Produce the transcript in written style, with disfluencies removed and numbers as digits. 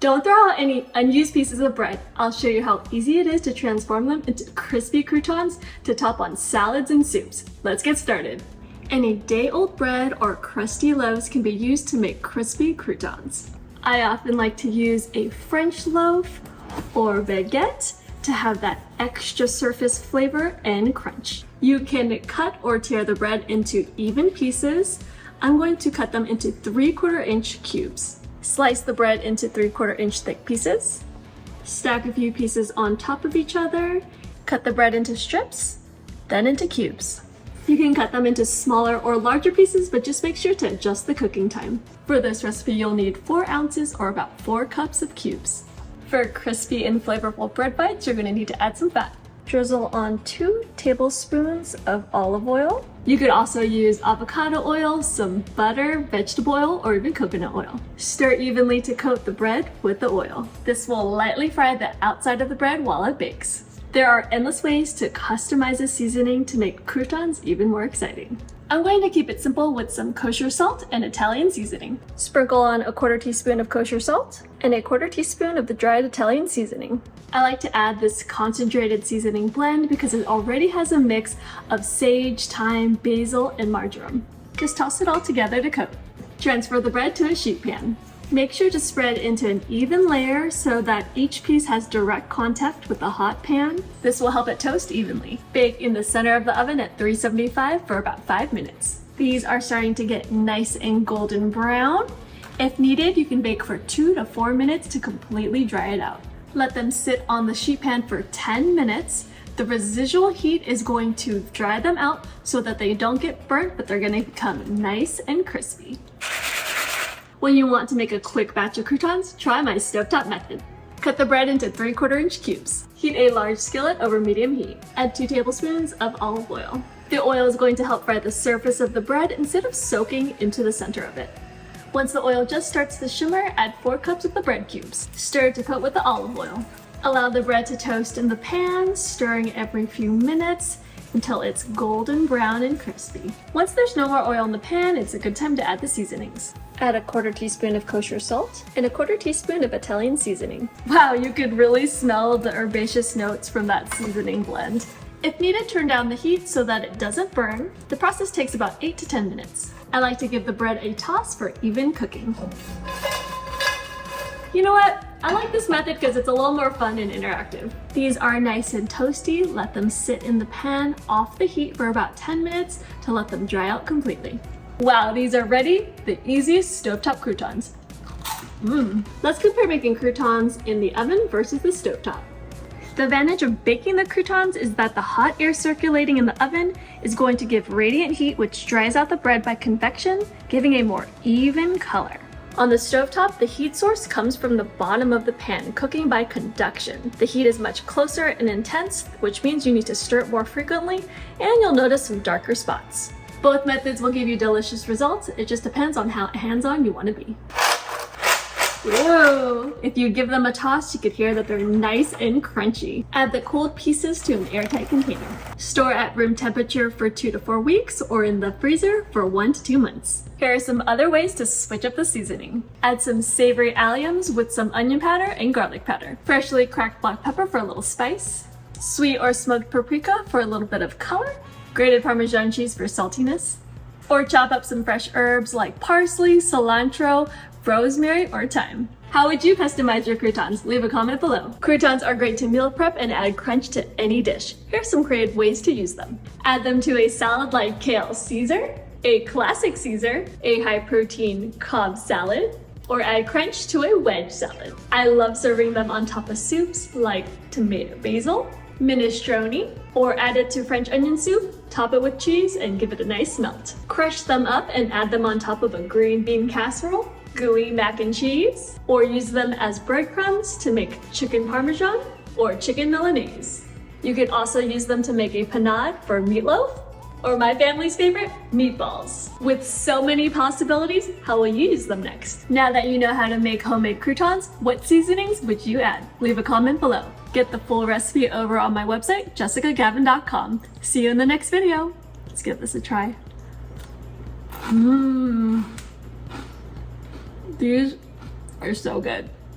Don't throw out any unused pieces of bread. I'll show you how easy it is to transform them into crispy croutons to top on salads and soups. Let's get started. Any day-old bread or crusty loaves can be used to make crispy croutons. I often like to use a French loaf or baguette to have that extra surface flavor and crunch. You can cut or tear the bread into even pieces. I'm going to cut them into 3/4 inch cubes. Slice the bread into 3/4 inch thick pieces. Stack a few pieces on top of each other. Cut the bread into strips, then into cubes. You can cut them into smaller or larger pieces, but just make sure to adjust the cooking time. For this recipe, you'll need 4 ounces or about 4 cups of cubes. For crispy and flavorful bread bites, you're gonna need to add some fat. Drizzle on 2 tablespoons of olive oil. You could also use avocado oil, some butter, vegetable oil, or even coconut oil. Stir evenly to coat the bread with the oil. This will lightly fry the outside of the bread while it bakes. There are endless ways to customize the seasoning to make croutons even more exciting. I'm going to keep it simple with some kosher salt and Italian seasoning. Sprinkle on a 1/4 teaspoon of kosher salt and a 1/4 teaspoon of the dried Italian seasoning. I like to add this concentrated seasoning blend because it already has a mix of sage, thyme, basil, and marjoram. Just toss it all together to coat. Transfer the bread to a sheet pan. Make sure to spread into an even layer so that each piece has direct contact with the hot pan. This will help it toast evenly. Bake in the center of the oven at 375 for about 5 minutes. These are starting to get nice and golden brown. If needed, you can bake for 2 to 4 minutes to completely dry it out. Let them sit on the sheet pan for 10 minutes. The residual heat is going to dry them out so that they don't get burnt, but they're gonna become nice and crispy. When you want to make a quick batch of croutons, try my stovetop method. Cut the bread into 3/4 inch cubes. Heat a large skillet over medium heat. Add 2 tablespoons of olive oil. The oil is going to help fry the surface of the bread instead of soaking into the center of it. Once the oil just starts to shimmer, add 4 cups of the bread cubes. Stir to coat with the olive oil. Allow the bread to toast in the pan, stirring every few minutes until it's golden brown and crispy. Once there's no more oil in the pan, it's a good time to add the seasonings. Add a 1/4 teaspoon of kosher salt and a 1/4 teaspoon of Italian seasoning. Wow, you could really smell the herbaceous notes from that seasoning blend. If needed, turn down the heat so that it doesn't burn. The process takes about 8 to 10 minutes. I like to give the bread a toss for even cooking. You know what? I like this method because it's a little more fun and interactive. These are nice and toasty. Let them sit in the pan off the heat for about 10 minutes to let them dry out completely. Wow, these are ready. The easiest stovetop croutons. Let's compare making croutons in the oven versus the stovetop. The advantage of baking the croutons is that the hot air circulating in the oven is going to give radiant heat, which dries out the bread by convection, giving a more even color. On the stovetop, the heat source comes from the bottom of the pan, cooking by conduction. The heat is much closer and intense, which means you need to stir it more frequently, and you'll notice some darker spots. Both methods will give you delicious results. It just depends on how hands-on you want to be. Whoa! If you give them a toss, you could hear that they're nice and crunchy. Add the cooled pieces to an airtight container. Store at room temperature for 2 to 4 weeks or in the freezer for 1 to 2 months. Here are some other ways to switch up the seasoning. Add some savory alliums with some onion powder and garlic powder. Freshly cracked black pepper for a little spice. Sweet or smoked paprika for a little bit of color. Grated Parmesan cheese for saltiness. Or chop up some fresh herbs like parsley, cilantro, rosemary, or thyme. How would you customize your croutons? Leave a comment below. Croutons are great to meal prep and add crunch to any dish. Here's some creative ways to use them. Add them to a salad like kale Caesar, a classic Caesar, a high-protein Cobb salad, or add crunch to a wedge salad. I love serving them on top of soups like tomato basil, minestrone, or add it to French onion soup, top it with cheese, and give it a nice melt. Crush them up and add them on top of a green bean casserole, gooey mac and cheese, or use them as breadcrumbs to make chicken parmesan or chicken Milanese. You can also use them to make a panade for meatloaf, or my family's favorite, meatballs. With so many possibilities, how will you use them next? Now that you know how to make homemade croutons, what seasonings would you add? Leave a comment below. Get the full recipe over on my website, jessicagavin.com. See you in the next video. Let's give this a try. These are so good.